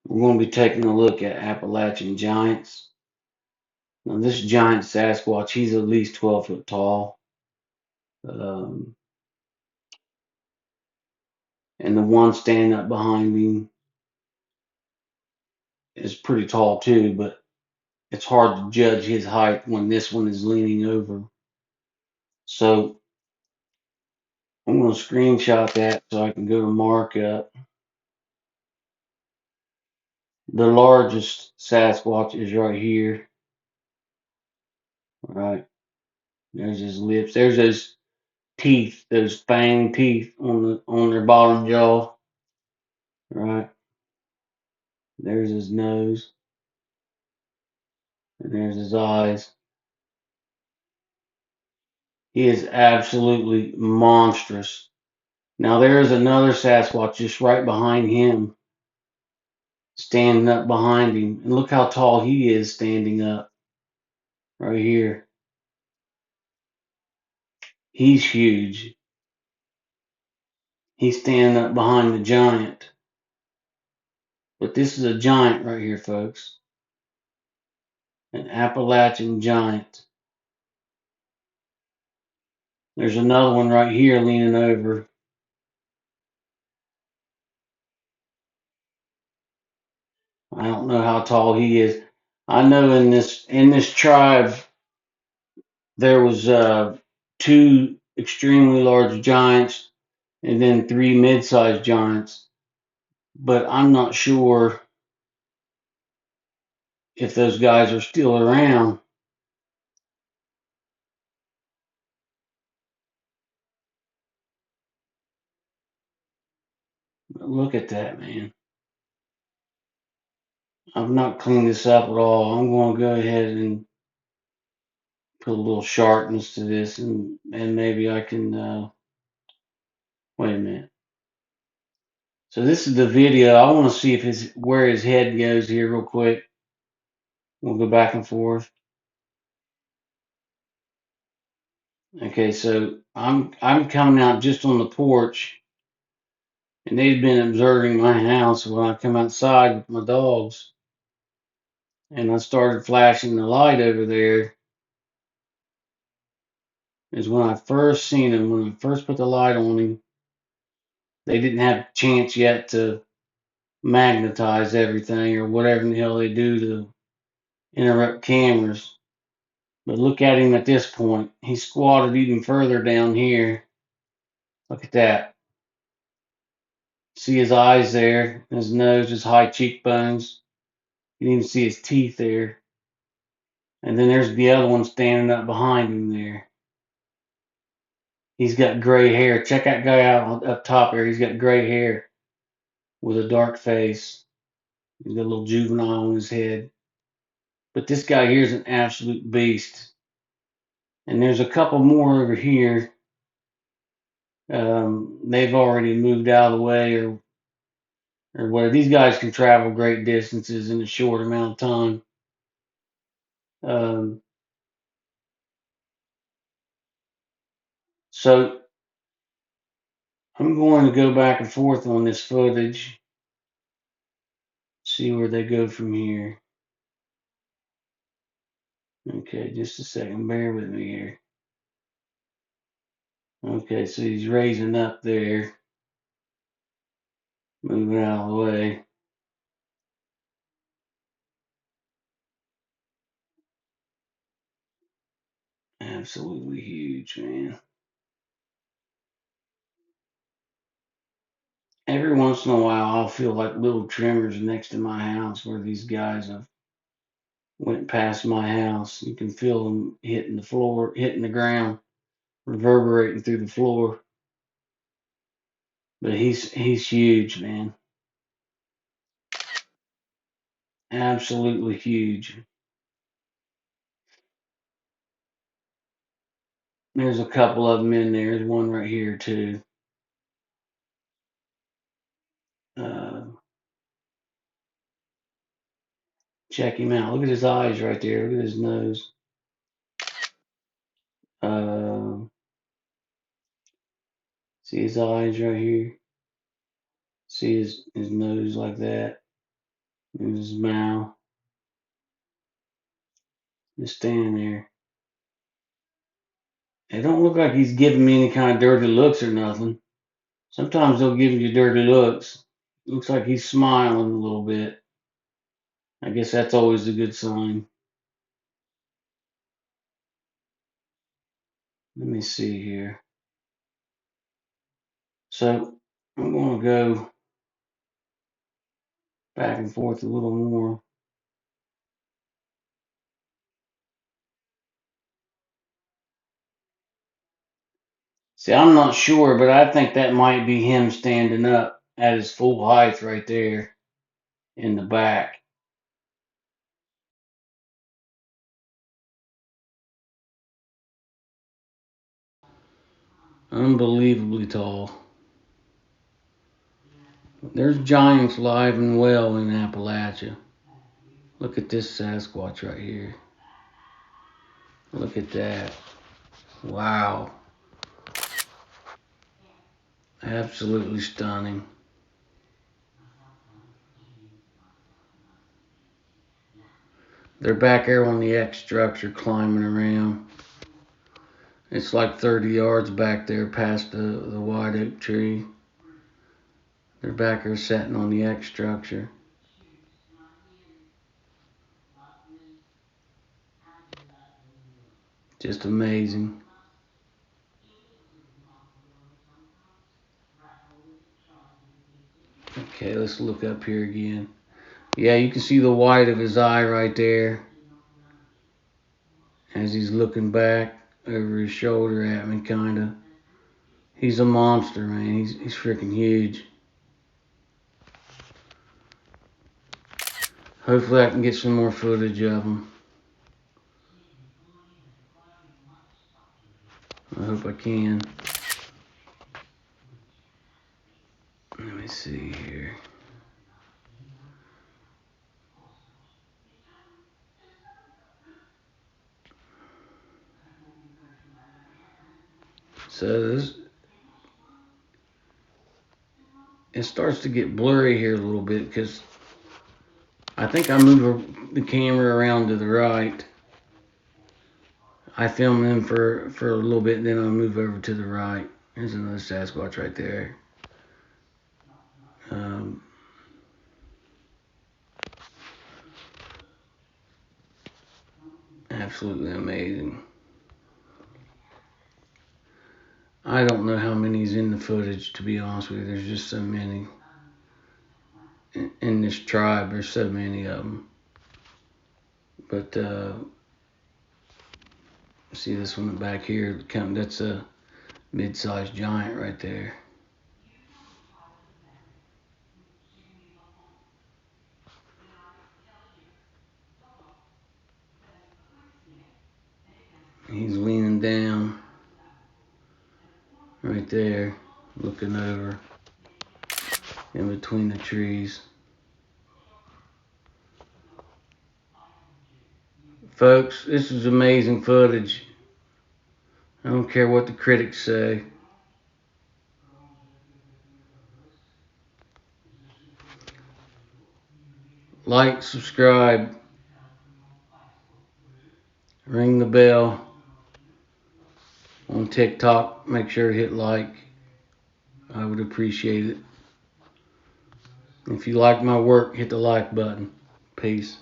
We're going to be taking a look at Appalachian giants. Now, this giant Sasquatch, he's at least 12 foot tall. Um, and the one standing up behind him is pretty tall too, but it's hard to judge his height when this one is leaning over. So I'm going to screenshot that so I can go to markup. The largest Sasquatch is right here. All right. There's his lips. There's those teeth, those fang teeth on their bottom jaw. Right. There's his nose. And there's his eyes. He is absolutely monstrous. Now there is another Sasquatch just right behind him, standing up behind him. And look how tall he is standing up right here. He's huge. He's standing up behind the giant. But this is a giant right here, folks. An Appalachian giant. There's another one right here leaning over. I don't know how tall he is. I know in this tribe there was two extremely large giants and then three mid-sized giants, but I'm not sure if those guys are still around. But look at that, man. I've not cleaned this up at all. I'm going to go ahead and put a little sharpness to this, and maybe I can wait a minute. So this is the video. I want to see if where his head goes here real quick. We'll go back and forth. Okay, so I'm coming out just on the porch, and they've been observing my house when I come outside with my dogs, and I started flashing the light over there. Is when I first seen him, when I first put the light on him. They didn't have a chance yet to magnetize everything or whatever in the hell they do to interrupt cameras. But look at him at this point. He's squatted even further down here. Look at that. See his eyes there, his nose, his high cheekbones. You can even see his teeth there. And then there's the other one standing up behind him there. He's got gray hair. Check that guy out up top there. He's got gray hair with a dark face. He's got a little juvenile on his head. But this guy here is an absolute beast. And there's a couple more over here. They've already moved out of the way or where these guys can travel great distances in a short amount of time. Um, so I'm going to go back and forth on this footage, see where they go from here. Okay, just a second. Bear with me here. Okay, so he's raising up there, moving out of the way. Absolutely huge, man. Every once in a while, I'll feel like little tremors next to my house where these guys have went past my house. You can feel them hitting the floor, hitting the ground, reverberating through the floor. But he's huge, man. Absolutely huge. There's a couple of them in there. There's one right here too. Uh, Check him out. Look at his eyes right there. Look at his nose. Uh, See his eyes right here. See his nose like that. in his mouth. Just standing there. It don't look like he's giving me any kind of dirty looks or nothing. Sometimes they'll give you dirty looks. Looks like he's smiling a little bit. I guess that's always a good sign. Let me see here. So I'm going to go back and forth a little more. See, I'm not sure, but I think that might be him standing up at his full height right there in the back. Unbelievably tall. There's giants alive and well in Appalachia. Look at this Sasquatch right here. Look at that. Wow. Absolutely stunning. They're back there on the X structure climbing around. It's like 30 yards back there past the white oak tree. They're back there sitting on the X structure. Just amazing. Okay, let's look up here again. Yeah, you can see the white of his eye right there as he's looking back over his shoulder at me, kind of. He's a monster, man. He's freaking huge. Hopefully I can get some more footage of him. I hope I can. Let me see here. So it starts to get blurry here a little bit because I think I move the camera around to the right. I film him for a little bit, and then I move over to the right. There's another Sasquatch right there. Absolutely amazing. I don't know how many's in the footage, to be honest with you. There's just so many. In this tribe, there's so many of them. But see this one back here? That's a mid-sized giant right there. He's leaning down right there, looking over in between the trees. Folks, this is amazing footage. I don't care what the critics say. Like, subscribe, ring the bell. On TikTok, make sure to hit like. I would appreciate it. If you like my work, hit the like button. Peace.